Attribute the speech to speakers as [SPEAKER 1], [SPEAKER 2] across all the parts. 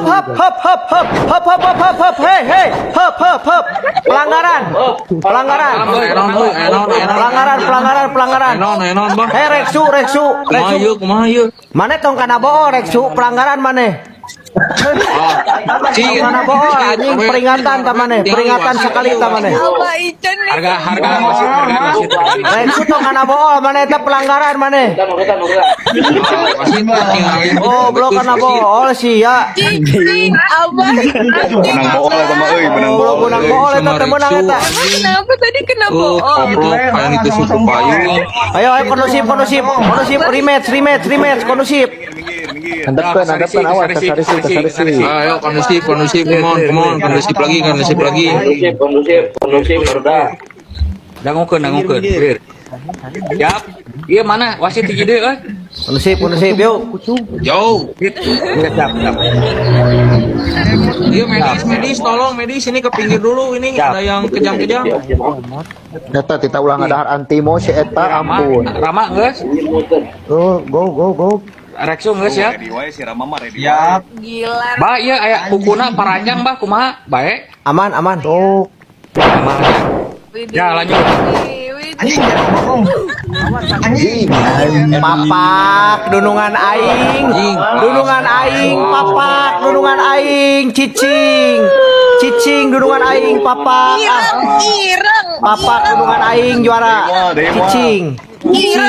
[SPEAKER 1] hop, hei, hop, pelanggaran, hei, reksu, mana tong kana bohong, reksu, pelanggaran mana? Mana bohong, anjing peringatan tamane, peringatan sekali tamane.
[SPEAKER 2] Harga masih
[SPEAKER 1] Reksu tong kana bohong, mana itu pelanggaran mana? Oh, belum kana bohong sih ya.
[SPEAKER 3] Menang bool eta mah euy, menang bool.
[SPEAKER 1] Belum menang bohong eta teh menang eta.
[SPEAKER 2] Kenapa tadi kena bohong?
[SPEAKER 4] Kayak itu suku payung.
[SPEAKER 1] Ayo, kondusif, rematch, kondusif.
[SPEAKER 5] Hadapkan awas kasarisi.
[SPEAKER 4] Ayo kondusif, come on, kondusif lagi.
[SPEAKER 6] Kondusif, udah.
[SPEAKER 2] Dangukeun, clear. Siap. Iya mana? Wasit di ide euy.
[SPEAKER 1] Kondusif, yuk.
[SPEAKER 4] Jauh.
[SPEAKER 2] Siap.
[SPEAKER 4] Iya medis, tolong medis ini ke pinggir dulu ini ada yang kejang-kejang.
[SPEAKER 5] Eta kita ulang ada antimo si eta ampun.
[SPEAKER 2] Rama geus?
[SPEAKER 5] Go.
[SPEAKER 2] Reksu geus ya?
[SPEAKER 3] Ready wae si Rama mah ready.
[SPEAKER 4] Ya.
[SPEAKER 2] Gila. Ba ieu aya kukuna paranjang bah kumaha? Bae.
[SPEAKER 1] Aman.
[SPEAKER 5] Tuh.
[SPEAKER 2] Ya lanjut.
[SPEAKER 1] Papak, dunungan aing, cicing, dunungan aing, papak, papak, dunungan aing juara, cicing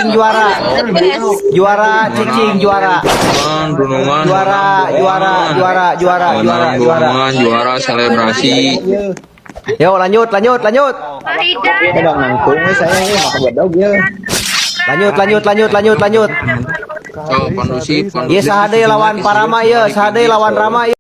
[SPEAKER 1] juara, cicing juara,
[SPEAKER 4] juara selebrasi.
[SPEAKER 1] Yo lanjut.
[SPEAKER 5] Kadang nangtung saya maka badau dia.
[SPEAKER 1] Lanjut.
[SPEAKER 4] Oh, kondusif.
[SPEAKER 1] Iya sahade lawan Parama, iya sahade lawan Rama.